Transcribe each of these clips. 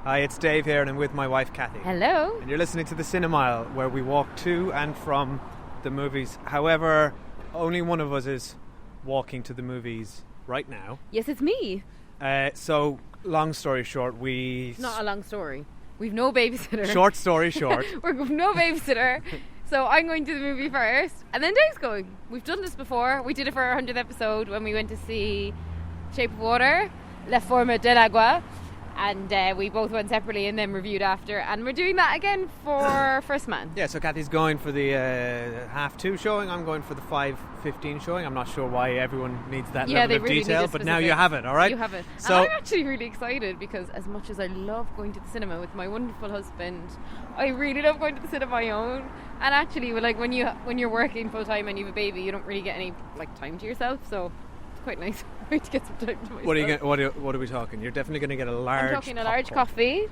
Hi, it's Dave here and I'm with my wife Kathy. Hello. And you're listening to the Cinemile, where we walk to and from the movies. However, only one of us is walking to the movies right now. Yes, it's me. So, long story short, It's not a long story. We've no babysitter. Short story short. We've no babysitter. So I'm going to the movie first, and then Dave's going. We've done this before. We did it for our 100th episode when we went to see Shape of Water, La Forma del Agua, and we both went separately and then reviewed after. And we're doing that again for First Man. Yeah, so Kathy's going for the 2:30 showing. I'm going for the 5:15 showing. I'm not sure why everyone needs that level of really detail, but now you have it, all right? You have it. So and I'm actually really excited because as much as I love going to the cinema with my wonderful husband, I really love going to the cinema on my own. And actually, when you're working full time and you have a baby, you don't really get any time to yourself. So it's quite nice to get some time to myself. What are we talking? You're definitely going to get a large. I'm talking a large coffee.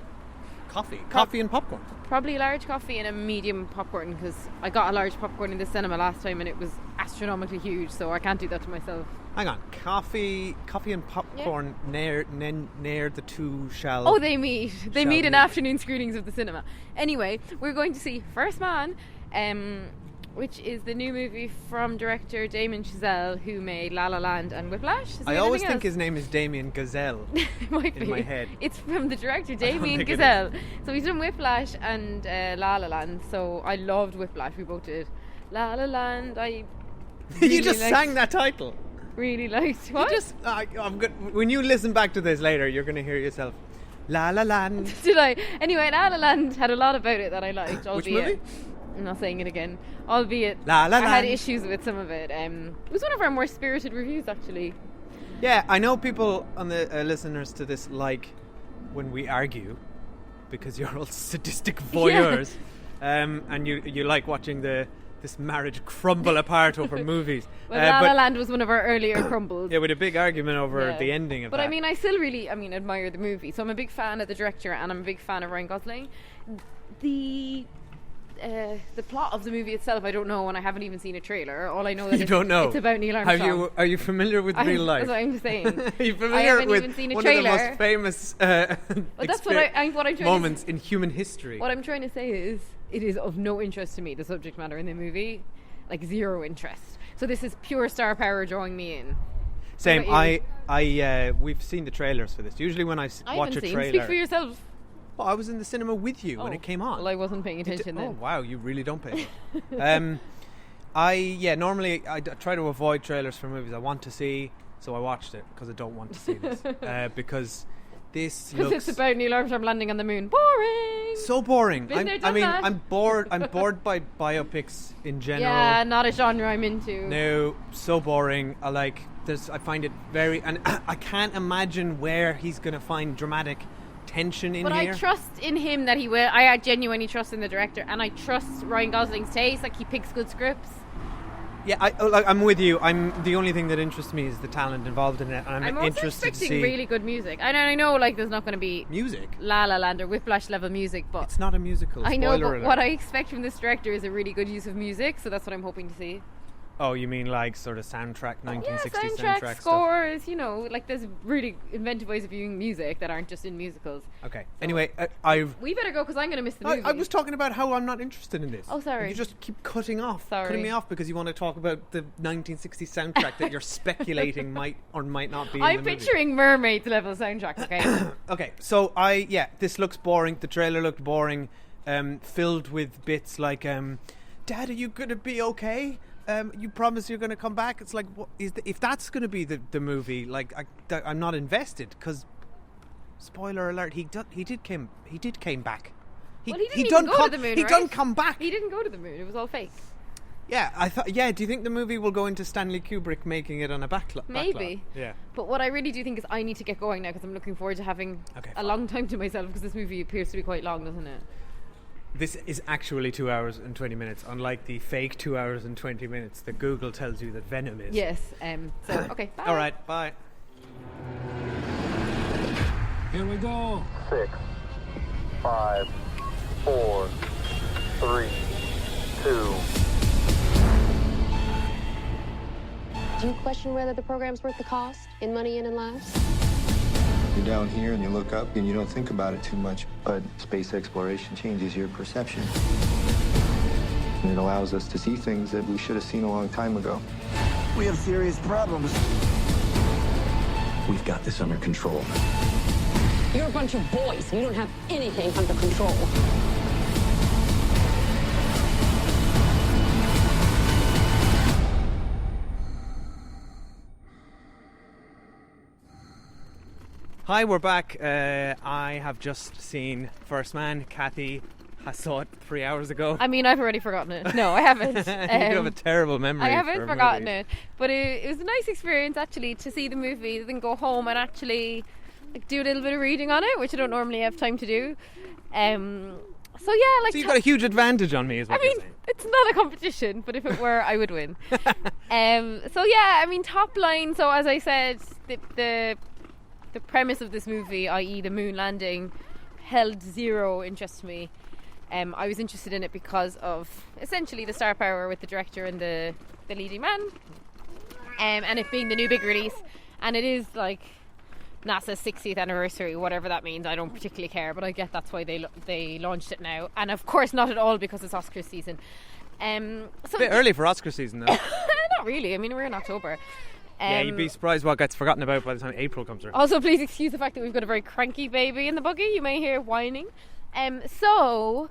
Coffee and popcorn. Probably a large coffee and a medium popcorn, because I got a large popcorn in the cinema last time and it was astronomically huge, so I can't do that to myself. Hang on, coffee and popcorn near the two shall. Oh, they meet. They meet in afternoon screenings of the cinema. Anyway, we're going to see First Man, which is the new movie from director Damien Chazelle, who made La La Land and Whiplash. I always think his name is Damien Gazelle. It might be. In my head. It's from the director Damien Gazelle. So he's done Whiplash and La La Land. So I loved Whiplash. We both did. La La Land. You just sang that title. Really liked. What? I'm good. When you listen back to this later, you're going to hear yourself. La La Land. Did I? Anyway, La La Land had a lot about it that I liked. Which movie? I'm not saying it again. Albeit La La I had Land. issues with some of it. It was one of our more spirited reviews, actually. Yeah, I know people on the listeners to this like when we argue, because you're all sadistic voyeurs, and you like watching this marriage crumble apart over movies. Well, La La Land was one of our earlier crumbles. Yeah, with a big argument over the ending of but that. I mean, I still really, admire the movie. So I'm a big fan of the director and I'm a big fan of Ryan Gosling. The plot of the movie itself, I don't know, and I haven't even seen a trailer. All I know is you don't know. It's about Neil Armstrong. Are you familiar with real life? That's what I'm saying. Are you familiar I haven't with even seen a one trailer. of the most famous that's what I'm trying moments in human history? What I'm trying to say is, it is of no interest to me, the subject matter in the movie. Like, zero interest. So this is pure star power drawing me in. Same. We've seen the trailers for this. Usually when I watch a trailer. Speak for yourself. Well, I was in the cinema with you when it came on. Well, I wasn't paying attention then. Oh, wow, you really don't pay attention. Normally I try to avoid trailers for movies I want to see, so I watched it because I don't want to see this. Because this looks... it's about Neil Armstrong landing on the moon. Boring! So boring. That. I'm bored. I'm bored by biopics in general. Yeah, not a genre I'm into. No, so boring. I find it very... And I can't imagine where he's going to find dramatic tension in but here. I trust in him that he will. I genuinely trust in the director, and I trust Ryan Gosling's taste. Like, he picks good scripts. Yeah, I'm with you. The only thing that interests me is the talent involved in it, and I'm also interested expecting to see really good music. I know, there's not going to be music, La La Land or Whiplash level music, but it's not a musical. I know, Spoiler but alert. what I expect from this director is a really good use of music, so that's what I'm hoping to see. Oh, you mean like sort of soundtrack, 1960s soundtrack scores? Stuff. There's really inventive ways of viewing music that aren't just in musicals. Okay. So anyway, we better go because I'm going to miss the movie. I was talking about how I'm not interested in this. Oh, sorry. You just keep cutting me off because you want to talk about the 1960s soundtrack that you're speculating might or might not be. I'm picturing Mermaids level soundtracks. Okay. Okay. So this looks boring. The trailer looked boring, filled with bits like, "Dad, are you gonna be okay? You promise you're going to come back." It's like, if that's going to be the movie, like I'm not invested, because spoiler alert, he did came back. He didn't even go to the moon. He done come back. He didn't go to the moon. It was all fake. Yeah, I thought. Yeah, do you think the movie will go into Stanley Kubrick making it on a backlot? Maybe. Yeah. But what I really do think is I need to get going now because I'm looking forward to having a long time to myself, because this movie appears to be quite long, doesn't it? This is actually 2 hours and 20 minutes, unlike the fake 2 hours and 20 minutes that Google tells you that Venom is. Yes. So, okay, bye. All right, bye. Here we go. 6, 5, 4, 3, 2. Do you question whether the program's worth the cost in money and in lives? You You're down here and you look up and you don't think about it too much, but space exploration changes your perception. And it allows us to see things that we should have seen a long time ago. We have serious problems. We've got this under control. You're a bunch of boys. You don't have anything under control. Hi, we're back. I have just seen First Man. Kathy has saw it 3 hours ago. I mean, I've already forgotten it. No, I haven't. You do have a terrible memory. I haven't forgotten movies. it. But it was a nice experience, actually, to see the movie, then go home and actually do a little bit of reading on it, which I don't normally have time to do. So, yeah, like... So you've got a huge advantage on me, is what I mean, you're saying. it's not a competition, but if it were, I would win. So, yeah, I mean, top line, so as I said, the premise of this movie, i.e. the moon landing, held zero interest to me. I was interested in it because of essentially the star power with the director and the leading man, and it being the new big release, and it is like NASA's 60th anniversary, whatever that means. I don't particularly care, but I get that's why they launched it now, and of course not at all because it's Oscar season. So a bit early for Oscar season, though. Not really. I mean, we're in October. Yeah, you'd be surprised what gets forgotten about by the time April comes around. Also, please excuse the fact that we've got a very cranky baby in the buggy. You may hear whining. So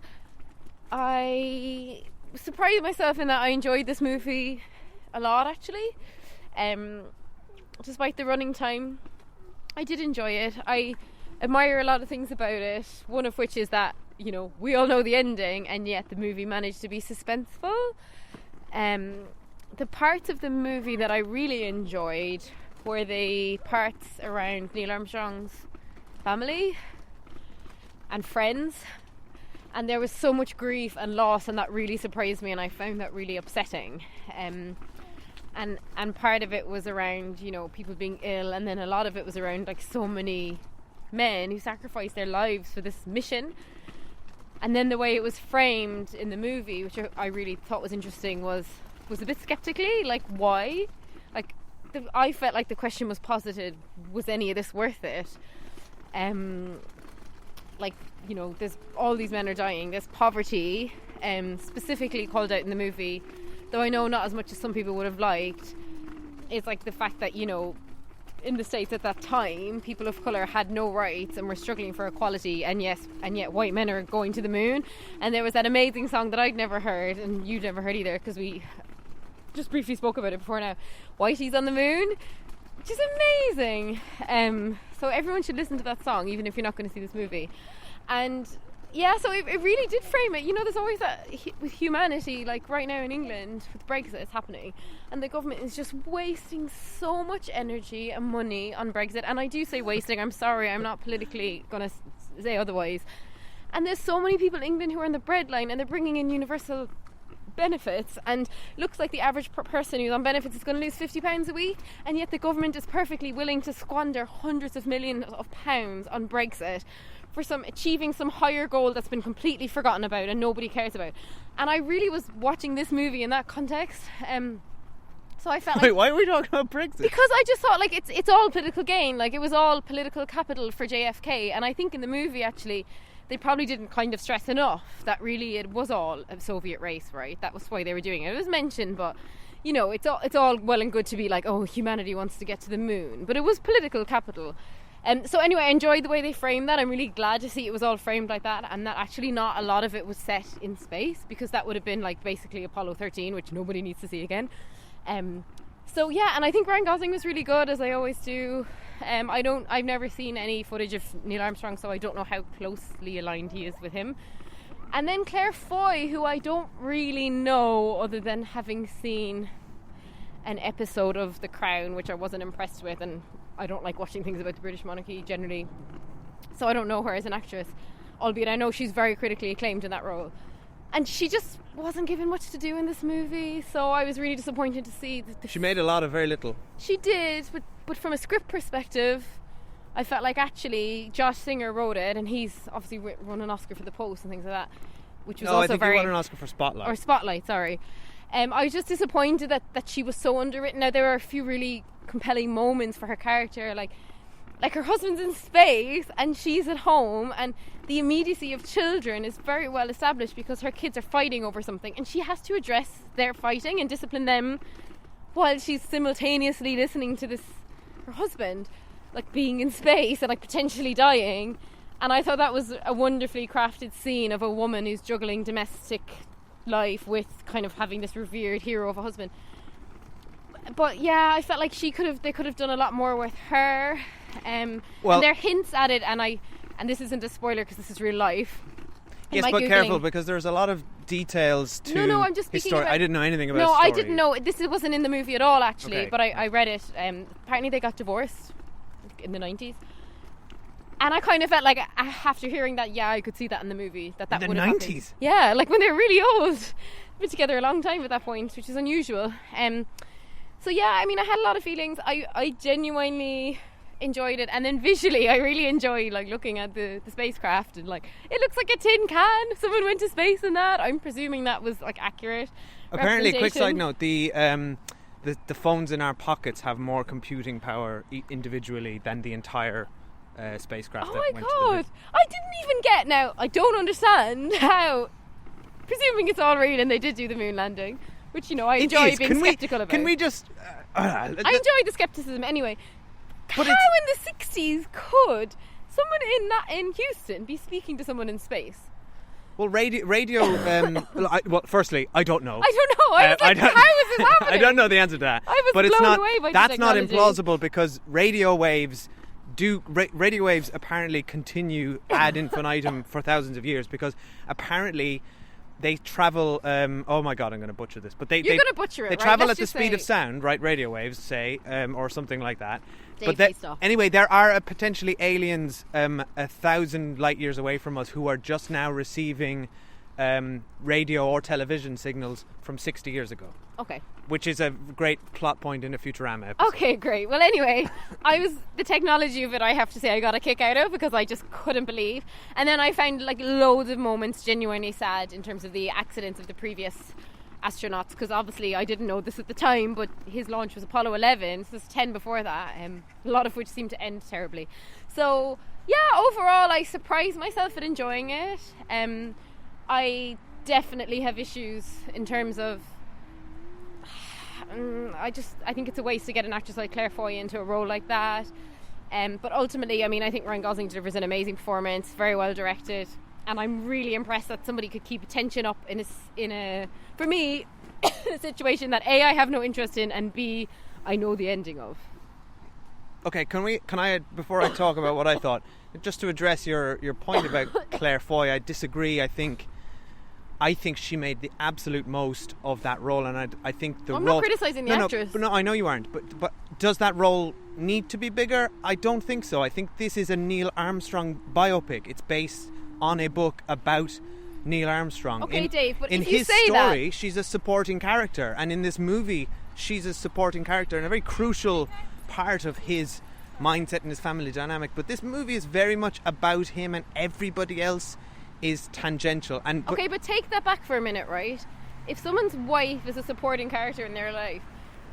I surprised myself in that I enjoyed this movie a lot, actually. Despite the running time, I did enjoy it. I admire a lot of things about it, one of which is that, you know, we all know the ending, and yet the movie managed to be suspenseful. The parts of the movie that I really enjoyed were the parts around Neil Armstrong's family and friends, and there was so much grief and loss, and that really surprised me, and I found that really upsetting. And part of it was around, you know, people being ill, and then a lot of it was around like so many men who sacrificed their lives for this mission. And then the way it was framed in the movie, which I really thought was interesting, was a bit skeptically, like, why? Like, I felt like the question was posited, was any of this worth it? Like, you know, there's all these men are dying, there's poverty, specifically called out in the movie, though I know not as much as some people would have liked. It's like the fact that, you know, in the States at that time, people of colour had no rights and were struggling for equality, and yet white men are going to the moon. And there was that amazing song that I'd never heard, and you'd never heard either, because we just briefly spoke about it before now, Whitey's on the Moon, which is amazing. So everyone should listen to that song, even if you're not going to see this movie. And yeah, so it really did frame it. You know, there's always that with humanity, like right now in England with Brexit, it's happening, and the government is just wasting so much energy and money on Brexit. And I do say wasting, I'm sorry, I'm not politically going to say otherwise. And there's so many people in England who are on the breadline, and they're bringing in universal benefits, and looks like the average person who's on benefits is going to lose £50 a week, and yet the government is perfectly willing to squander hundreds of millions of pounds on Brexit for achieving some higher goal that's been completely forgotten about and nobody cares about. And I really was watching this movie in that context. So I felt like... Wait, why are we talking about Brexit? Because I just thought, like, it's all political gain. Like, it was all political capital for JFK. And I think in the movie, actually, they probably didn't kind of stress enough that really it was all a Soviet race, right? That was why they were doing it. It was mentioned, but, you know, it's all well and good to be like, oh, humanity wants to get to the moon. But it was political capital. So anyway, I enjoyed the way they framed that. I'm really glad to see it was all framed like that, and that actually not a lot of it was set in space, because that would have been like basically Apollo 13, which nobody needs to see again. So yeah, and I think Ryan Gosling was really good, as I always do. I've never seen any footage of Neil Armstrong, so I don't know how closely aligned he is with him. And then Claire Foy, who I don't really know other than having seen an episode of The Crown, which I wasn't impressed with, and I don't like watching things about the British monarchy generally, so I don't know her as an actress, albeit I know she's very critically acclaimed in that role. And she just wasn't given much to do in this movie, so I was really disappointed to see that She made a lot of very little. She did, but from a script perspective, I felt like actually Josh Singer wrote it, and he's obviously won an Oscar for The Post and things like that, which was also I think very... he won an Oscar for Spotlight. Or Spotlight, sorry. I was just disappointed that she was so underwritten. Now, there were a few really compelling moments for her character, like like her husband's in space and she's at home, and the immediacy of children is very well established because her kids are fighting over something and she has to address their fighting and discipline them while she's simultaneously listening to this, her husband, like being in space and like potentially dying. And I thought that was a wonderfully crafted scene of a woman who's juggling domestic life with kind of having this revered hero of a husband. But yeah, I felt like they could have done a lot more with her. And there are hints at it, and this isn't a spoiler because this is real life. Yes, but careful, because there's a lot of details to No, I'm just his speaking story. about... I didn't know anything about No, his story. I didn't know. This wasn't in the movie at all, actually, Okay. but I read it. Apparently they got divorced in the 90s. And I kind of felt like, after hearing that, yeah, I could see that in the movie. That In would the have 90s? happened. Yeah, like when they were really old. Been together a long time at that point, which is unusual. So yeah, I mean, I had a lot of feelings. I genuinely enjoyed it, and then visually I really enjoy like looking at the spacecraft, and like it looks like a tin can. Someone went to space in that. I'm presuming that was like accurate. Apparently, quick side representation. note, the phones in our pockets have more computing power individually than the entire spacecraft. Oh that my went to the god! I didn't even get now. I don't understand how. Presuming it's all real and they did do the moon landing, which I It enjoy is. being skeptical about. Can we just? I enjoy the skepticism anyway. But How in the 60s could someone in Houston be speaking to someone in space? Well, radio. Firstly, I don't know. I don't know. I was like, how is this happening? I don't know the answer to that. I was but it's blown not. away by the that's not technology. implausible because radio waves apparently continue ad infinitum for thousands of years because apparently they travel. Oh my god, I'm going to butcher this. But You're going to butcher it. They right? travel Let's at the just speed say. of sound, right? Radio waves, say, or something like that. Dave, But please stop. anyway, there are potentially aliens 1,000 light years away from us who are just now receiving radio or television signals from 60 years ago, Okay. which is a great plot point in a Futurama episode. Okay, great. Well, anyway, the technology of it, I have to say, I got a kick out of because I just couldn't believe. And then I found like loads of moments genuinely sad in terms of the accidents of the previous astronauts, because obviously I didn't know this at the time, but his launch was Apollo 11, so there's 10 before that, a lot of which seemed to end terribly. So yeah, overall I surprised myself at enjoying it. I definitely have issues in terms of I think it's a waste to get an actress like Claire Foy into a role like that. But ultimately, I mean, I think Ryan Gosling delivers an amazing performance, very well directed, and I'm really impressed that somebody could keep attention up in a for me a situation that A, I have no interest in, and B, I know the ending of. Okay, can I before I talk about what I thought, just to address your point about Claire Foy, I disagree. I think she made the absolute most of that role, and I think the I'm role. not criticising the actress. No, I know you aren't. But does that role need to be bigger? I don't think so. I think this is a Neil Armstrong biopic. It's based on a book about Neil Armstrong. Okay, Dave, but in if you his say story, she's a supporting character, and in this movie, she's a supporting character and a very crucial part of his mindset and his family dynamic. But this movie is very much about him, and everybody else is tangential. Okay, but take that back for a minute, right? If someone's wife is a supporting character in their life,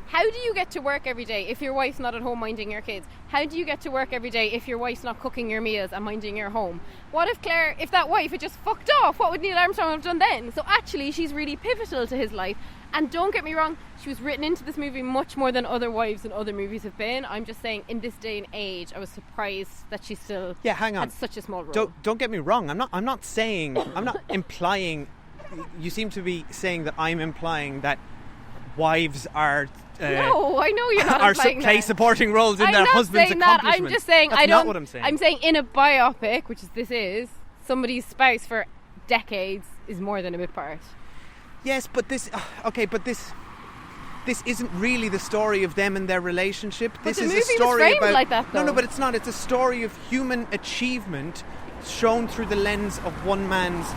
how do you get to work every day if your wife's not at home minding your kids? How do you get to work every day if your wife's not cooking your meals and minding your home? What if that wife had just fucked off? What would Neil Armstrong have done then? So actually, she's really pivotal to his life. And don't get me wrong, she was written into this movie much more than other wives in other movies have been. I'm just saying, in this day and age, I was surprised that she still had such a small role. Don't get me wrong. I'm not saying. I'm not implying. You seem to be saying that I'm implying that wives are. No, I know you're not implying play that. supporting roles in I'm their not husband's saying that. accomplishments. I'm just saying That's not what I'm saying. I'm saying in a biopic, which this is, somebody's spouse for decades is more than a bit part. Yes, but this isn't really the story of them and their relationship. But This the is movie a was story framed about like that, though. No, but it's not. It's a story of human achievement shown through the lens of one man's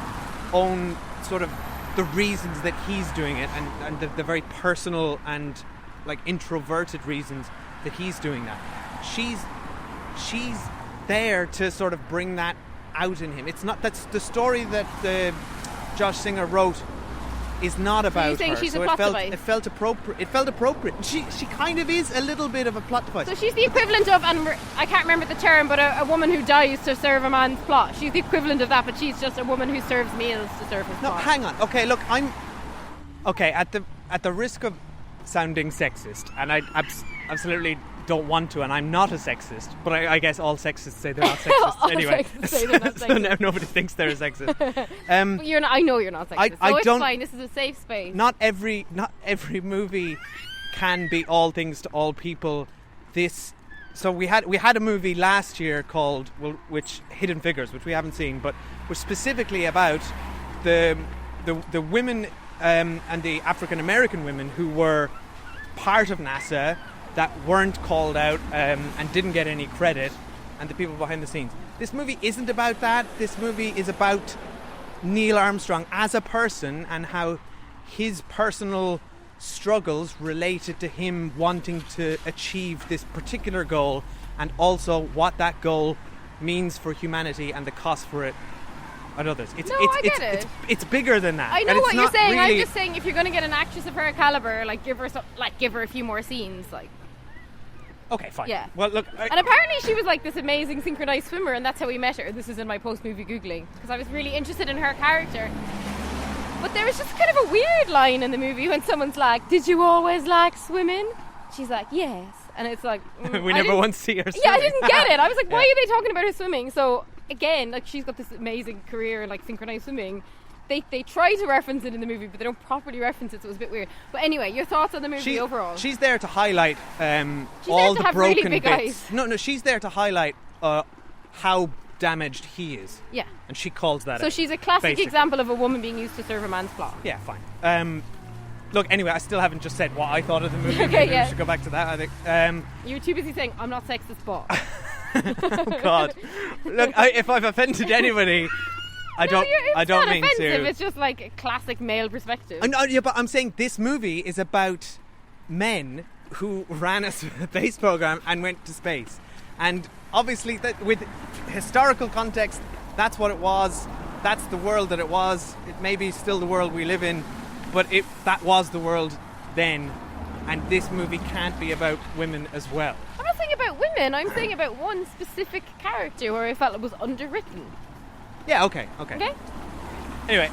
own sort of the reasons that he's doing it, and the very personal and like introverted reasons that he's doing that. She's there to sort of bring that out in him. It's not. That's the story that Josh Singer wrote is not about saying her. she's a so plot it felt device? it felt appropriate. It felt appropriate. She kind of is a little bit of a plot device. So she's the equivalent of, and I can't remember the term, but a woman who dies to serve a man's plot. She's the equivalent of that, but she's just a woman who serves meals to serve his No, plot. hang on. Okay, look, at the risk of sounding sexist, and I absolutely don't want to, and I'm not a sexist, but I guess all sexists say they're not sexist All anyway. sexists say they're not So sexist. now nobody thinks they're a sexist. But you're not, I know you're not sexist. I so it's don't- fine. This is a safe space. Not every movie can be all things to all people. So we had a movie last year called which Hidden Figures, which we haven't seen, but was specifically about the women and the African American women who were part of NASA that weren't called out and didn't get any credit, and the people behind the scenes. This movie isn't about that. This movie is about Neil Armstrong as a person and how his personal struggles related to him wanting to achieve this particular goal, and also what that goal means for humanity and the cost for it and others. I get it. It's bigger than that. I know and it's what you're not saying. I'm really- just saying, if you're going to get an actress of her caliber, give her a few more scenes, Okay, fine. Yeah. Well, look. And apparently she was this amazing synchronized swimmer, and that's how we met her. This is in my post-movie Googling, because I was really interested in her character. But there was just kind of a weird line in the movie when someone's like, "Did you always like swimming?" She's like, "Yes." And it's like... we I never didn't- once see her swimming. Yeah, I didn't get it. I was like, why Yeah. are they talking about her swimming? So, again, she's got this amazing career in synchronized swimming. They try to reference it in the movie, but they don't properly reference it, so it was a bit weird. But anyway, your thoughts on the movie overall? She's there to highlight all there to the have really broken big bits. eyes. No, she's there to highlight how damaged he is. Yeah. And she calls that So out, she's a classic basically. example of a woman being used to serve a man's plot. Yeah, fine. Look, anyway, I still haven't just said what I thought of the movie. Okay, Maybe yeah. we should go back to that, I think. You were too busy saying, I'm not sexist, but... Oh, God. Look, if I've offended anybody, I don't it's mean not offensive, to. it's just a classic male perspective. Yeah, but I'm saying this movie is about men who ran a space program and went to space. And obviously, that with historical context, that's what it was. That's the world that it was. It may be still the world we live in, but that was the world then. And this movie can't be about women as well. I'm not saying about women, I'm saying about one specific character where I felt it was underwritten. Yeah, okay. Okay? Anyway,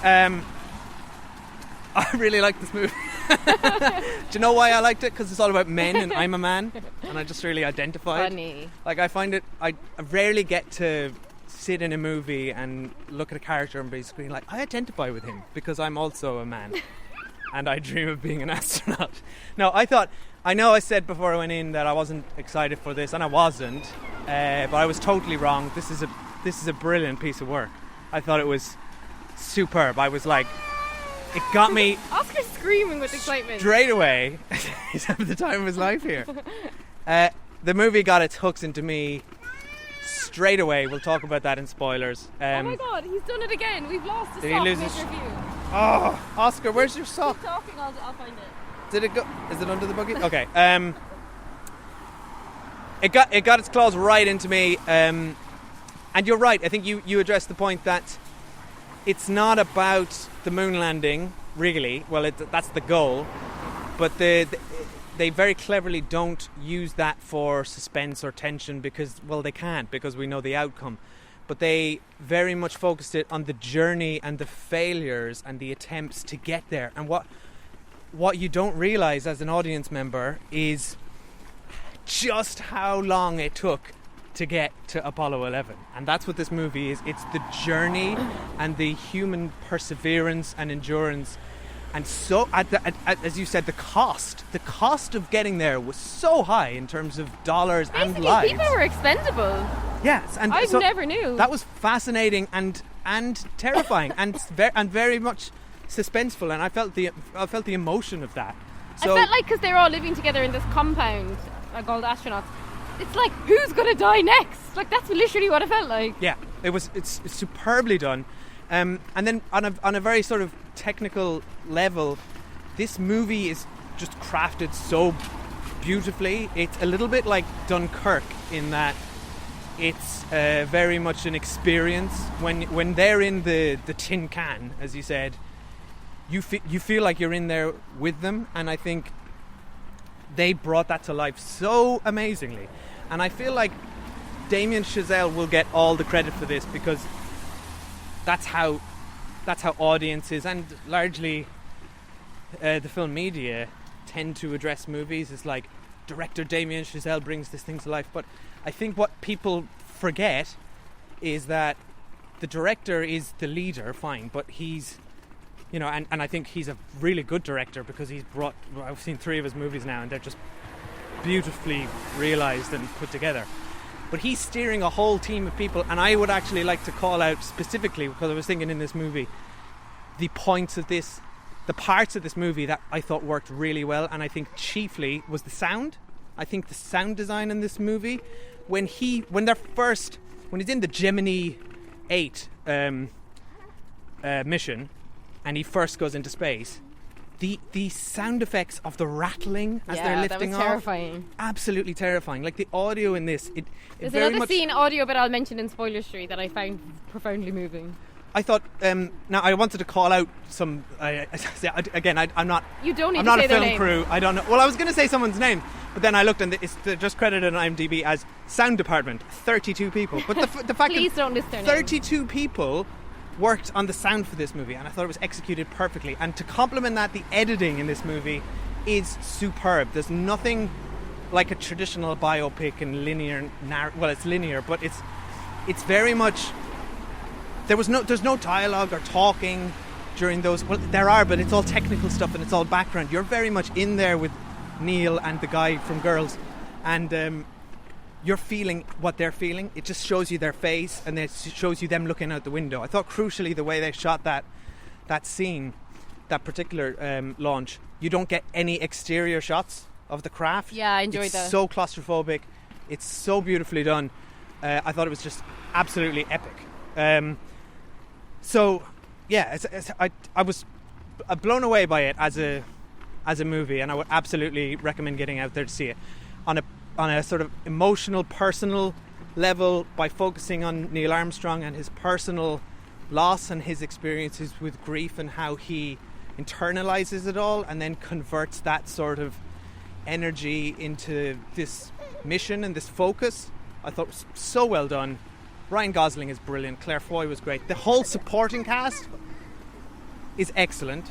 I really like this movie. Do you know why I liked it? Because it's all about men and I'm a man, and I just really identified. Funny. I find it, I rarely get to sit in a movie and look at a character and basically I identify with him because I'm also a man and I dream of being an astronaut. No, I know I said before I went in that I wasn't excited for this, and I wasn't, but I was totally wrong. This is a brilliant piece of work. I thought it was superb. I was it got me Oscar's screaming with excitement. straight away. He's having the time of his life here. The movie got its hooks into me straight away. We'll talk about that in spoilers. Oh my god, he's done it again. We've lost a Did he sock lose his- mid-review. Oh, Oscar, where's your sock? Keep talking, I'll find it. Did it go? Is it under the buggy? Okay. It got its claws right into me. And you're right. I think you addressed the point that it's not about the moon landing, really. Well, that's the goal, but they very cleverly don't use that for suspense or tension because, well, they can't because we know the outcome. But they very much focused it on the journey and the failures and the attempts to get there. And what you don't realise as an audience member is just how long it took to get to Apollo 11. And that's what this movie is. It's the journey and the human perseverance and endurance. And so, as you said, the cost of getting there was so high in terms of dollars and Basically, lives. people were expendable. Yes, and I so never knew. That was fascinating and terrifying and very much suspenseful. And I felt the emotion of that. So, I felt because they're all living together in this compound called astronauts. It's who's gonna die next? That's literally what it felt like. yeah, it's superbly done. And then on a very sort of technical level, this movie is just crafted so beautifully. It's a little bit like Dunkirk in that it's very much an experience. When they're in the tin can, as you said, you feel like you're in there with them, and I think they brought that to life so amazingly. And I feel like Damien Chazelle will get all the credit for this, because that's how audiences and largely the film media tend to address movies. It's like, director Damien Chazelle brings this thing to life. But I think what people forget is that the director is the leader, fine, but he's, and I think he's a really good director, because I've seen 3 of his movies now, and they're just beautifully realised and put together. But he's steering a whole team of people, and I would actually like to call out specifically, because I was thinking in this movie, the parts of this movie that I thought worked really well, and I think chiefly was the sound. I think the sound design in this movie, when he's in the Gemini 8 mission, and he first goes into space, the sound effects of the rattling as they're lifting off, terrifying. Absolutely terrifying. Like the audio in this, there's another scene audio, but I'll mention in Spoiler Street, that I found profoundly moving. I thought. Now I wanted to call out some. I'm not. You don't need I'm to not say a their film name. crew. I don't know. Well, I was going to say someone's name, but then I looked, and they're just credited on IMDb as sound department, 32 people. But the fact Please that don't list their name. 32 people worked on the sound for this movie, and I thought it was executed perfectly. And to complement that, the editing in this movie is superb. There's nothing like a traditional biopic and linear. Well, it's linear, but it's very much. There's no dialogue or talking during those. Well, there are, but it's all technical stuff and it's all background. You're very much in there with Neil and the guy from Girls, and you're feeling what they're feeling. It just shows you their face, and it shows you them looking out the window. I thought crucially the way they shot that scene, that particular launch, you don't get any exterior shots of the craft. Yeah, I enjoyed it's that. So claustrophobic. It's so beautifully done. I thought it was just absolutely epic. So, yeah, I was blown away by it as a movie, and I would absolutely recommend getting out there to see it on a sort of emotional, personal level, by focusing on Neil Armstrong and his personal loss and his experiences with grief, and how he internalizes it all and then converts that sort of energy into this mission and this focus. I thought it was so well done. Ryan Gosling is brilliant. Claire Foy was great. The whole supporting cast is excellent.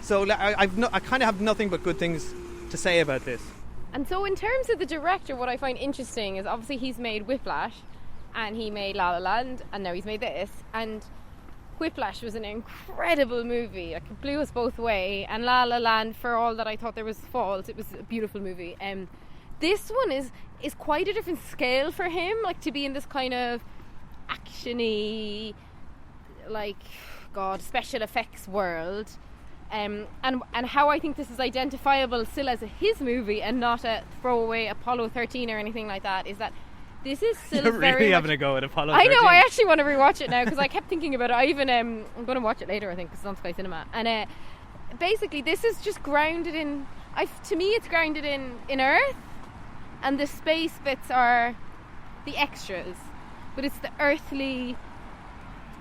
So I kind of have nothing but good things to say about this. And so in terms of the director, what I find interesting is obviously he's made Whiplash, and he made La La Land, and now he's made this. And Whiplash was an incredible movie. Like, it blew us both away. And La La Land, for all that I thought there was fault, it was a beautiful movie. This one is quite a different scale for him, like to be in this kind of actiony, like, special effects world, and how I think this is identifiable still as his movie and not a throwaway Apollo 13 or anything like that, is that this is still You're very really much, having a go at Apollo 13. I know, I actually want to rewatch it now, because I kept thinking about it. I even I'm going to watch it later, I think, because it's on Sky Cinema. And basically this is just grounded in, to me it's grounded in Earth, and the space bits are the extras, but it's the earthly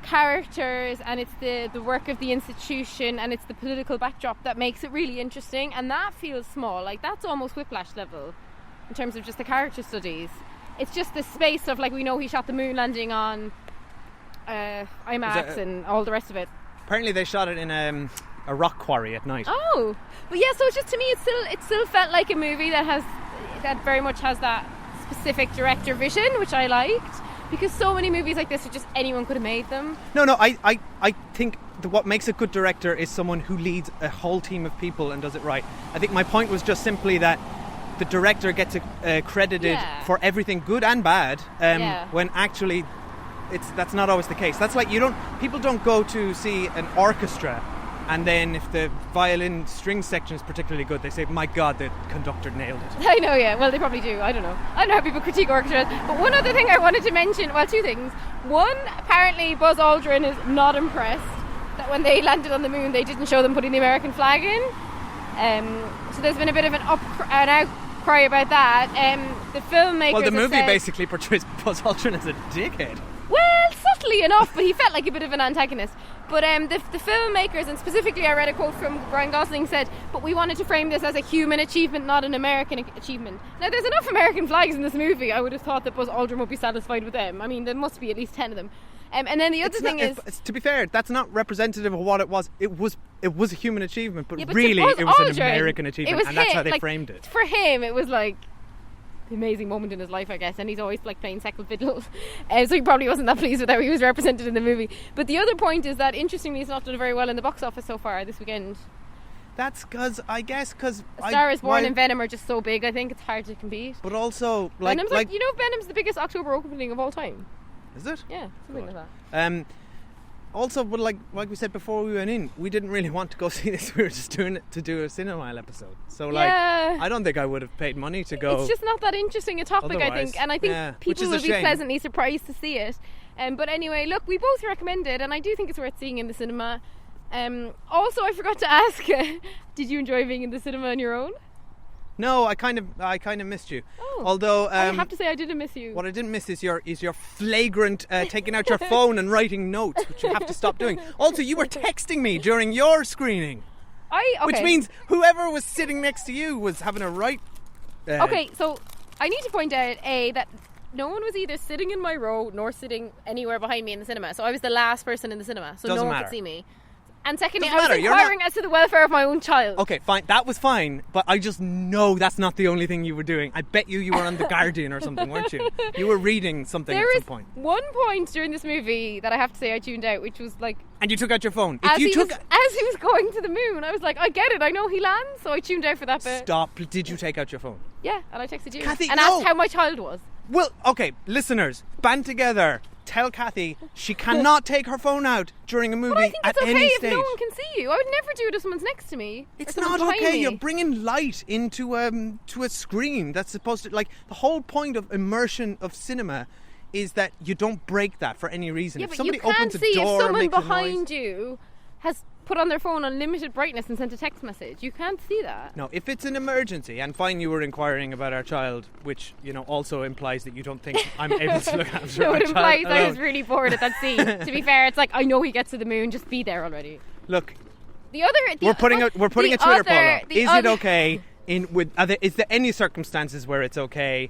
characters, and it's the work of the institution, and it's the political backdrop that makes it really interesting. And that feels small, like that's almost Whiplash level in terms of just the character studies. It's just the space stuff, like we know he shot the moon landing on IMAX and all the rest of it. Apparently they shot it in a rock quarry at night. Oh, but yeah, so it's just, to me it still felt like a movie that very much has that specific director vision, which I liked, because so many movies like this are just anyone could have made them. No, I think what makes a good director is someone who leads a whole team of people and does it right. I think my point was just simply that the director gets credited for everything good and bad, when actually that's not always the case. That's like people don't go to see an orchestra, and then if the violin string section is particularly good, they say, my God, the conductor nailed it. I know, yeah. Well, they probably do. I don't know how people critique orchestras. But one other thing I wanted to mention, well, two things. One, apparently Buzz Aldrin is not impressed that when they landed on the moon, they didn't show them putting the American flag in. So there's been a bit of an outcry about that. The filmmakers. Well, the movie basically portrays Buzz Aldrin as a dickhead. Well, subtly enough, but he felt like a bit of an antagonist. But the filmmakers, and specifically I read a quote from Ryan Gosling, said, but we wanted to frame this as a human achievement, not an American achievement. Now, there's enough American flags in this movie. I would have thought that Buzz Aldrin would be satisfied with them. I mean, there must be at least 10 of them. And then the other thing is... To be fair, that's not representative of what it was. It was a human achievement, but Yeah, but really to Buzz it was an Aldrin, American achievement, it was and that's him, how they like, framed it. For him, it was like the amazing moment in his life, I guess, and he's always like playing second fiddle. So he probably wasn't that pleased with how he was represented in the movie. But the other point is that, interestingly, it's not done very well in the box office so far this weekend. That's because A Star Is Born and Venom are just so big, I think it's hard to compete. But also, Venom's you know, Venom's the biggest October opening of all time. Is it? Yeah, something like that. Also, but like we said before we went in, we didn't really want to go see this. We were just doing it to do a Cinemile episode. So Yeah. I don't think I would have paid money to go. It's just not that interesting a topic, I Otherwise, think, and I think yeah, which people is a will be shame. pleasantly surprised to see it. But anyway, look, we both recommend it, and I do think it's worth seeing in the cinema. Also, I forgot to ask, did you enjoy being in the cinema on your own? No, I kind of missed you. Oh. Although I have to say I didn't miss you. what I didn't miss is your flagrant taking out your phone and writing notes, which you have to stop doing. Also, you were texting me during your screening, which means whoever was sitting next to you was having a right. Okay, so I need to point out that no one was either sitting in my row nor sitting anywhere behind me in the cinema. So I was the last person in the cinema, so Doesn't no one matter. could see me. And secondly, Doesn't I was matter, you're inquiring as to the welfare of my own child. Okay, fine. That was fine, but I just know that's not the only thing you were doing. I bet you were on The Guardian or something, weren't you? You were reading something There at is some point. one point during this movie that I have to say I tuned out, which was like And you took out your phone. as he was going to the moon. I was like, I get it. I know he lands, so I tuned out for that bit. Stop. Did you take out your phone? Yeah, and I texted you Kathy, and no. asked how my child was. Well, okay, listeners, band together. Tell Kathy she cannot take her phone out during a movie But I think at it's okay any if stage. no one can see you. I would never do it if someone's next to me. or It's someone's not behind okay. me. You're bringing light into to a screen that's supposed to, like, the whole point of immersion of cinema is that you don't break that for any reason. Yeah, if but somebody you can't opens a see door if and someone makes a behind noise, you has put on their phone on limited brightness and sent a text message. You can't see that. No, if it's an emergency, and fine, you were inquiring about our child, which, you know, also implies that you don't think I'm able to look after No, my it child implies I was alone. really bored at that scene. To be fair, it's like, I know he gets to the moon, just be there already. Look, We're putting a Twitter poll up. Is it okay is there any circumstances where it's okay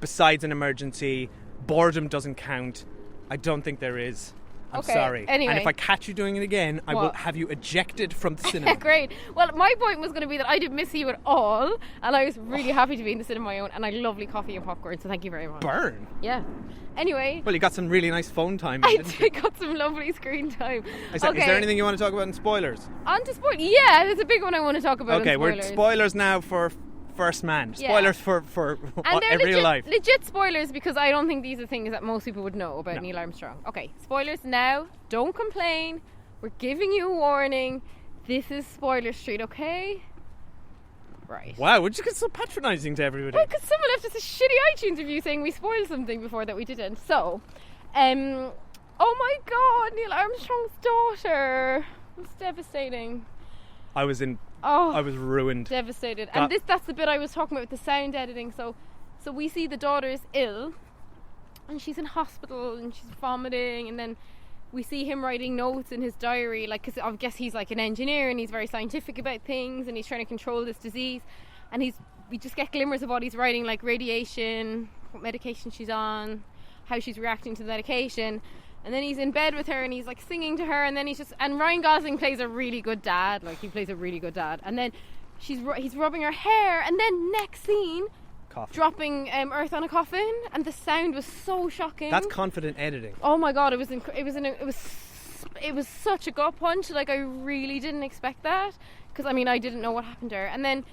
besides an emergency? Boredom doesn't count. I don't think there is. I'm Okay, sorry. anyway. And if I catch you doing it again, I will What? have you ejected from the cinema. Great. Well, my point was going to be that I didn't miss you at all, and I was really happy to be in the cinema on my own, and I lovely coffee and popcorn, so thank you very much. Burn. Yeah. Anyway, Well, you got some really nice phone time. I didn't you? got some lovely screen time. Is there anything you want to talk about in spoilers? On to spoilers. Yeah, there's a big one I want to talk about. Okay, in we're spoilers. spoilers now for First Man. Yeah. Spoilers for And they're real life. legit spoilers, because I don't think these are things that most people would know about No. Neil Armstrong. Okay, spoilers now. Don't complain. We're giving you a warning. This is Spoiler Street, okay? Right. Wow, would you get so patronising to everybody? Well, because someone left us a shitty iTunes review saying we spoiled something before that we didn't. So, oh my God, Neil Armstrong's daughter. It's devastating. I was ruined. Devastated. Got- And that's the bit I was talking about with the sound editing. So we see the daughter is ill, and she's in hospital, and she's vomiting, and then we see him writing notes in his diary, like, because I guess he's like an engineer and he's very scientific about things, and he's trying to control this disease, and we just get glimmers of what he's writing, like radiation, what medication she's on, how she's reacting to the medication. And then he's in bed with her and he's like singing to her, and then and Ryan Gosling plays a really good dad, like he plays a really good dad. And then he's rubbing her hair, and then next scene, Coffee. dropping earth on a coffin, and the sound was so shocking. That's confident editing. Oh my God, it was such a gut punch. Like, I really didn't expect that, because I mean, I didn't know what happened to her. And then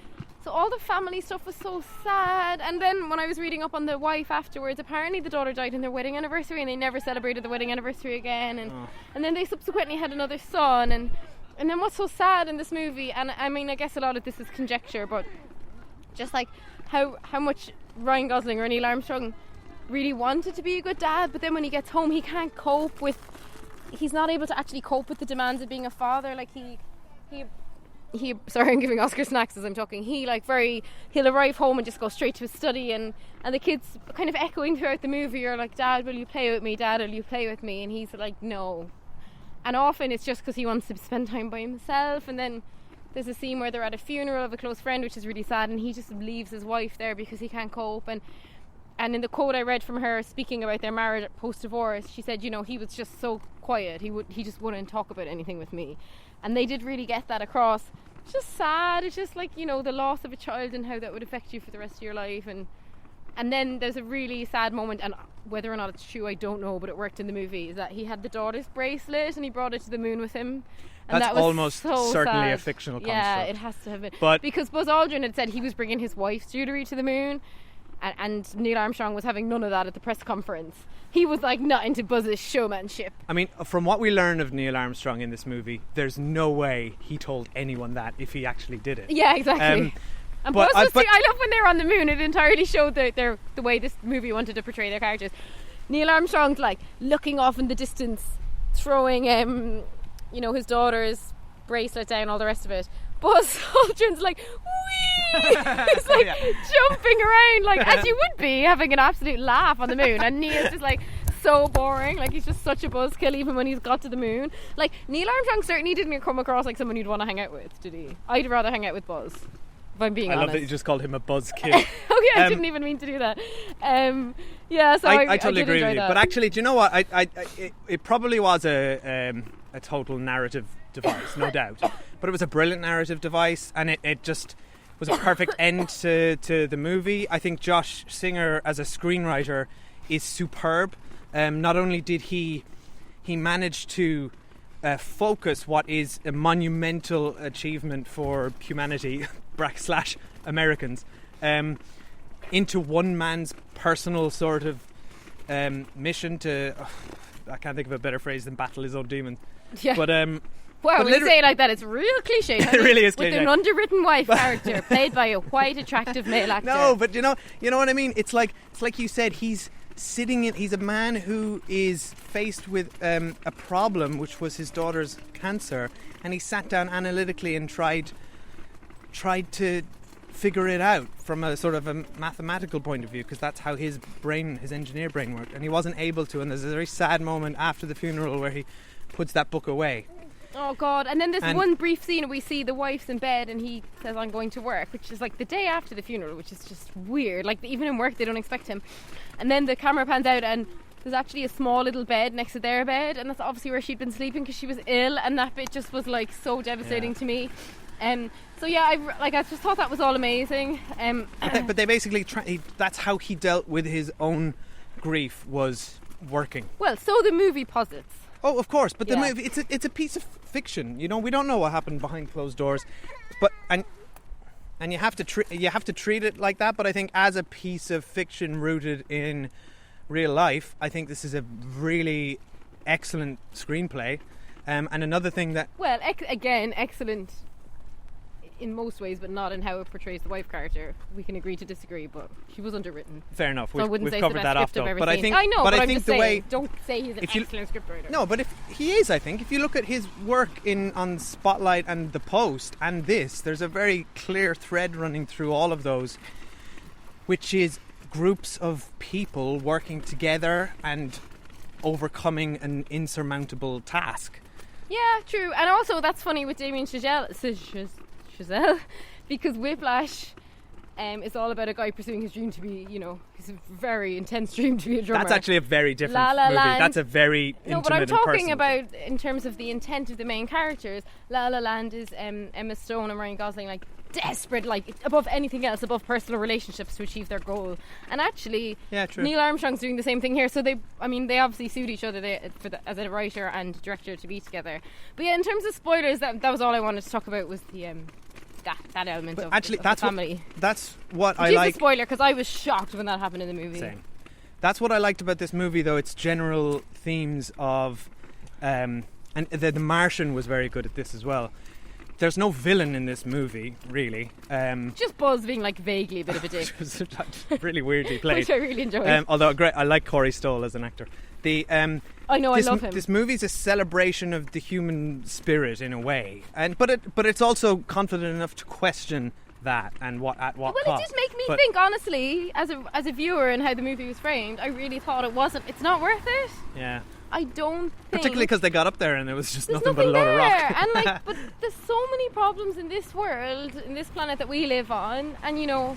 so all the family stuff was so sad. And then when I was reading up on the wife afterwards, apparently the daughter died on their wedding anniversary, and they never celebrated the wedding anniversary again. And then they subsequently had another son. And then what's so sad in this movie, and I mean, I guess a lot of this is conjecture, but just like how much Ryan Gosling or Neil Armstrong really wanted to be a good dad, but then when he gets home, he's not able to actually cope with the demands of being a father. Like he sorry, I'm giving Oscar snacks as I'm talking. He'll arrive home and just go straight to his study, and the kids kind of echoing throughout the movie are like, Dad, will you play with me? Dad, will you play with me? And he's like, no. And often it's just because he wants to spend time by himself. And then there's a scene where they're at a funeral of a close friend, which is really sad, and he just leaves his wife there because he can't cope. And in the quote I read from her speaking about their marriage post-divorce, she said, he was just so quiet. He just wouldn't talk about anything with me. And they did really get that across. It's just sad. It's just like, the loss of a child and how that would affect you for the rest of your life. And then there's a really sad moment, and whether or not it's true, I don't know, but it worked in the movie, is that he had the daughter's bracelet and he brought it to the moon with him. And That's that was almost so certainly sad. a fictional construct. Yeah, it has to have been. But because Buzz Aldrin had said he was bringing his wife's jewellery to the moon, and Neil Armstrong was having none of that at the press conference. He was like not into Buzz's showmanship. I mean, from what we learn of Neil Armstrong in this movie, there's no way he told anyone that if he actually did it. Yeah, exactly. And but Buzz was I- I love when they were on the moon. It entirely showed the way this movie wanted to portray their characters. Neil Armstrong's like looking off in the distance, throwing his daughter's bracelet down, all the rest of it. Buzz Aldrin's like, whee! He's like jumping around, like as you would be, having an absolute laugh on the moon. And Neil's just like so boring, like he's just such a buzzkill even when he's got to the moon. Like Neil Armstrong certainly didn't come across like someone you'd want to hang out with, did he? I'd rather hang out with Buzz, if I'm being I honest. love that you just called him a buzzkill. Oh yeah, I didn't even mean to do that. So I totally did agree enjoy with you. that. But actually, do you know what? It probably was a total narrative device, no doubt. But it was a brilliant narrative device, and it just was a perfect end to the movie. I think Josh Singer as a screenwriter is superb. Not only did he manage to focus what is a monumental achievement for humanity / Americans into one man's personal sort of mission to I can't think of a better phrase than battle his own demon. Yeah. But Wow, but when you say it like that, it's real cliche. It really is With cliche. an underwritten wife character played by a white, attractive male actor. No, but you know what I mean. It's like you said. He's a man who is faced with a problem, which was his daughter's cancer, and he sat down analytically and tried to figure it out from a sort of a mathematical point of view, because that's how his engineer brain worked, and he wasn't able to. And there's a very sad moment after the funeral where he puts that book away. Oh God! And then there's And- one brief scene where we see the wife's in bed and he says, "I'm going to work," which is like the day after the funeral, which is just weird. Like even in work, they don't expect him. And then the camera pans out and there's actually a small little bed next to their bed, and that's obviously where she'd been sleeping because she was ill. And that bit just was like so devastating to me. So yeah, I just thought that was all amazing. But they basically that's how he dealt with his own grief, was working. Well, so the movie posits. Oh, of course, but the Yeah. movie it's a piece of fiction. You know, we don't know what happened behind closed doors, but and you have to treat it like that. But I think as a piece of fiction rooted in real life, I think this is a really excellent screenplay. And another thing that Well, again, excellent in most ways, but not in how it portrays the wife character. We can agree to disagree, but she was underwritten. fair enough, So I wouldn't we've say it's the covered best that off script I've though. ever But seen. I think, I know, but I I'm think just the saying, way don't say he's an if you- excellent scriptwriter. No, but if he is, I think if you look at his work on Spotlight and The Post and this, there's a very clear thread running through all of those, which is groups of people working together and overcoming an insurmountable task. Yeah, true. And also, that's funny with Damien Chazelle, because Whiplash is all about a guy pursuing his dream to be, his very intense dream to be a drummer. That's actually a very different La La movie. Land. That's a very intimate No, but I'm and talking personal about in terms of the intent of the main characters. La La Land is Emma Stone and Ryan Gosling, like desperate, like above anything else, above personal relationships to achieve their goal. And actually, Yeah, true. Neil Armstrong's doing the same thing here. So they obviously suit each other as a writer and director to be together. But yeah, in terms of spoilers, that was all I wanted to talk about was the that element But of actually, the that's family. That's what Which I is like. a spoiler because I was shocked when that happened in the movie. Same. That's what I liked about this movie, though. Its general themes of, and the Martian was very good at this as well. There's no villain in this movie, really. Just Buzz being like vaguely a bit of a dick, Which was really weirdly played. which I really enjoyed. Although I like Corey Stoll as an actor. I know, I love him. This movie's a celebration of the human spirit in a way, but it's also confident enough to question that and at what well, cost. it did make me think, honestly, as a viewer and how the movie was framed. I really thought it's not worth it. Yeah. I don't think. Particularly because they got up there and it was just there's nothing but a load of rock. And like, but there's so many problems in this world, in this planet that we live on, and you know,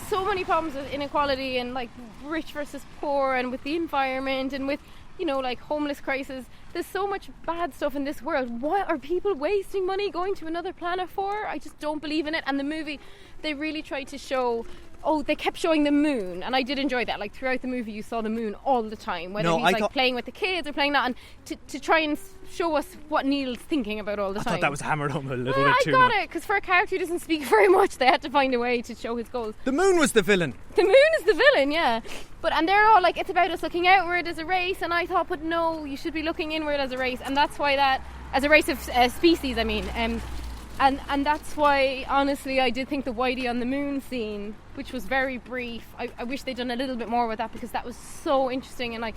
so many problems with inequality and like rich versus poor, and with the environment, and with, you know, like homeless crisis. There's so much bad stuff in this world. What are people wasting money going to another planet for? I just don't believe in it. And the movie, they really tried to show. Oh, they kept showing the moon, and I did enjoy that. Like throughout the movie, you saw the moon all the time, whether he's playing with the kids or playing that, and to try and show us what Neil's thinking about all the time. I thought that was hammered home a little bit too much. I got much. it, because for a character who doesn't speak very much, they had to find a way to show his goals. The moon was the villain. The moon is the villain, yeah. And they're all like, it's about us looking outward as a race, and I thought, but no, you should be looking inward as a race, and that's why as a race of species, I mean. And that's why, honestly, I did think the Whitey on the moon scene, which was very brief, I wish they'd done a little bit more with that, because that was so interesting, and like,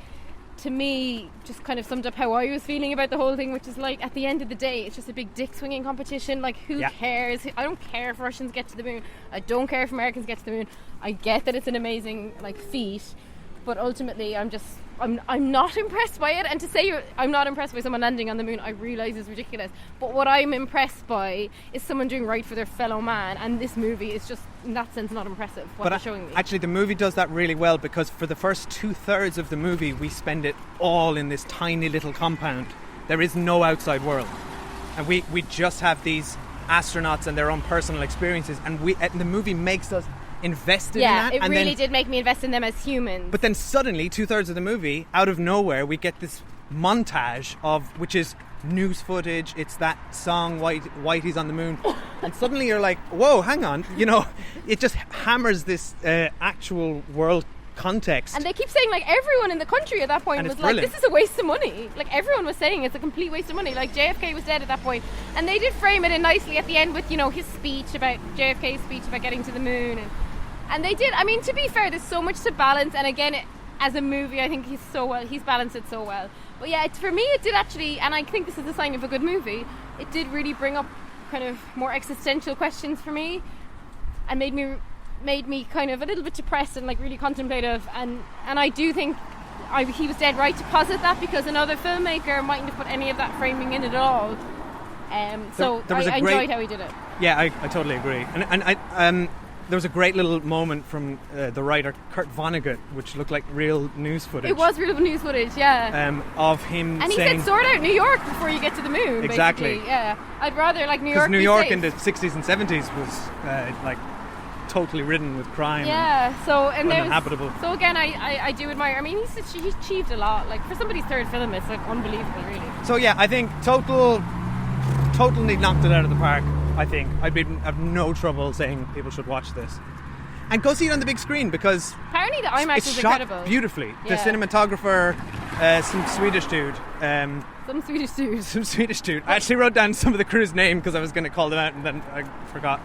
to me, just kind of summed up how I was feeling about the whole thing, which is like, at the end of the day, it's just a big dick swinging competition. Like, who cares? I don't care if Russians get to the moon. I don't care if Americans get to the moon. I get that it's an amazing like feat, but ultimately I'm not impressed by it. And to say I'm not impressed by someone landing on the moon, I realise is ridiculous. But what I'm impressed by is someone doing right for their fellow man, and this movie is just, in that sense, not impressive, what they're showing me. Actually, the movie does that really well, because for the first 2/3 of the movie, we spend it all in this tiny little compound. There is no outside world. And we just have these astronauts and their own personal experiences, and the movie makes us invested in that. Yeah, it really did make me invest in them as humans. But then suddenly, 2/3 of the movie, out of nowhere, we get this montage which is news footage. It's that song, Whitey's on the Moon. And suddenly you're like, whoa, hang on. You know, it just hammers this actual world context. And they keep saying, like, everyone in the country at that point was like, this is a waste of money. Like, everyone was saying it's a complete waste of money. Like, JFK was dead at that point. And they did frame it in nicely at the end with, you know, JFK's speech about getting to the moon. And they did. I mean, to be fair, there's so much to balance. And again, as a movie, I think he's balanced it so well. But yeah, for me, it did actually, and I think this is a sign of a good movie, it did really bring up kind of more existential questions for me, and made me kind of a little bit depressed and like really contemplative. And I do think he was dead right to posit that, because another filmmaker mightn't have put any of that framing in it at all. So I enjoyed how he did it. Yeah, I totally agree. And there was a great little moment from the writer Kurt Vonnegut, which looked like real news footage. It was real news footage, yeah. Of him and saying... he said, sort out New York before you get to the moon, exactly. Basically. Yeah. I'd rather, like, New York Because New York safe. in the 60s and 70s was, like, totally ridden with crime. Yeah, so... and uninhabitable. So, again, I do admire... I mean, he's achieved a lot. Like, for somebody's third film, it's, like, unbelievable, really. So, yeah, I think totally knocked it out of the park, I think. I've no trouble saying people should watch this. And go see it on the big screen, because apparently the IMAX it's is shot incredible. Beautifully. Yeah. The cinematographer, some Swedish dude. Some Swedish dude. I actually wrote down some of the crew's name because I was going to call them out, and then I forgot.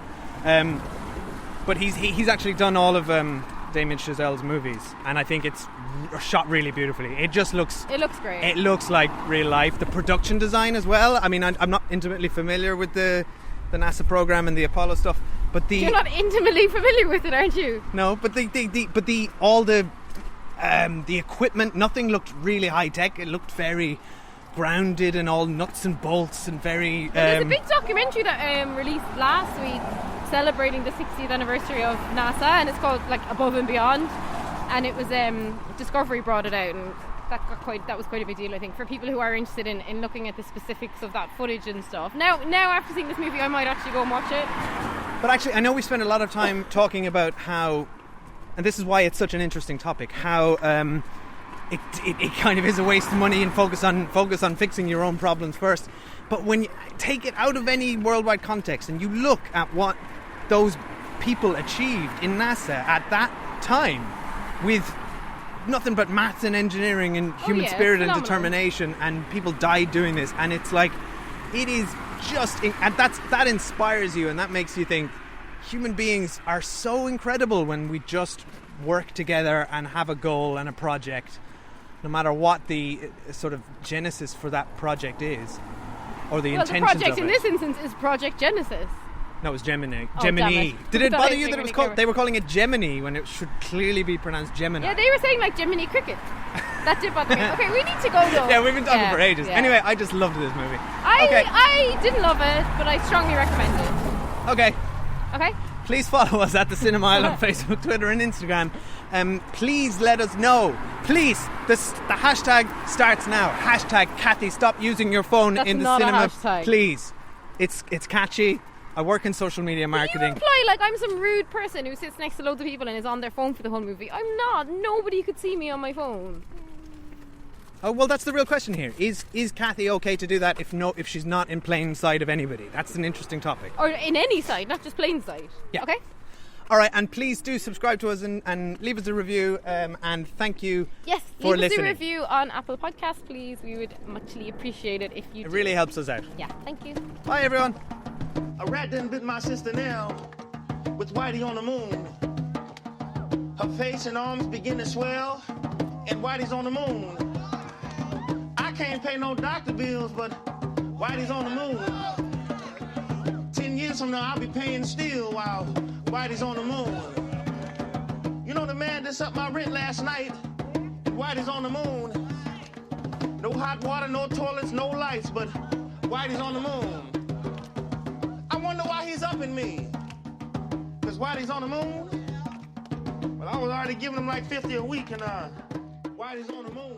But he's actually done all of Damien Chazelle's movies, and I think it's shot really beautifully. It looks great. It looks like real life. The production design as well. I mean, I'm not intimately familiar with the NASA program and the Apollo stuff, but you're not intimately familiar with it, aren't you? No, but the equipment, nothing looked really high tech. It looked very grounded and all nuts and bolts and very. There's a big documentary that released last week celebrating the 60th anniversary of NASA, and it's called like Above and Beyond, and it was Discovery brought it out, and that was quite a big deal, I think, for people who are interested in looking at the specifics of that footage and stuff. Now after seeing this movie, I might actually go and watch it. But actually, I know we spent a lot of time talking about how, and this is why it's such an interesting topic, how it kind of is a waste of money and focus on fixing your own problems first. But when you take it out of any worldwide context and you look at what those people achieved in NASA at that time, with nothing but maths and engineering and human spirit and determination, and people died doing this, and it's like, it is just, and that inspires you, and that makes you think human beings are so incredible when we just work together and have a goal and a project. no matter what the sort of genesis for that project is, or the Well, the intentions project of in it. this instance is Project Genesis. No, it was Gemini. Oh, Gemini. damn it. Did it I thought bother it you was that it was Gemini called? Clever. They were calling it Gemini when it should clearly be pronounced Gemini. Yeah, they were saying like Gemini Cricket. That did bother me. Okay, we need to go though. Yeah, we've been talking Yeah, for ages. yeah. Anyway, I just loved this movie. I didn't love it, but I strongly recommend it. Okay. Okay? Please follow us at the Cinema Isle on Facebook, Twitter, and Instagram. Please let us know. Please, the hashtag starts now. Hashtag Kathy, stop using your phone That's in the not a cinema. hashtag. Please, it's catchy. I work in social media You marketing. imply like I'm some rude person who sits next to loads of people and is on their phone for the whole movie. I'm not. Nobody could see me on my phone. Oh well, that's the real question here. Is Kathy okay to do that if she's not in plain sight of anybody? That's an interesting topic. Or in any side, not just plain sight. Yeah. Okay? All right, and please do subscribe to us and leave us a review. And thank you. Yes, For leave us listening. a review on Apple Podcasts, please. We would muchly appreciate it if you It do. really helps us out. Yeah, thank you. Bye, everyone. A rat done bit my sister now with Whitey on the moon. Her face and arms begin to swell, and Whitey's on the moon. I can't pay no doctor bills, but Whitey's on the moon. 10 years from now, I'll be paying still while Whitey's on the moon. You know the man that up my rent last night, and Whitey's on the moon. No hot water, no toilets, no lights, but Whitey's on the moon. I wonder why he's upping me. Because Whitey's on the moon? Well, I was already giving him like 50 a week, and Whitey's on the moon.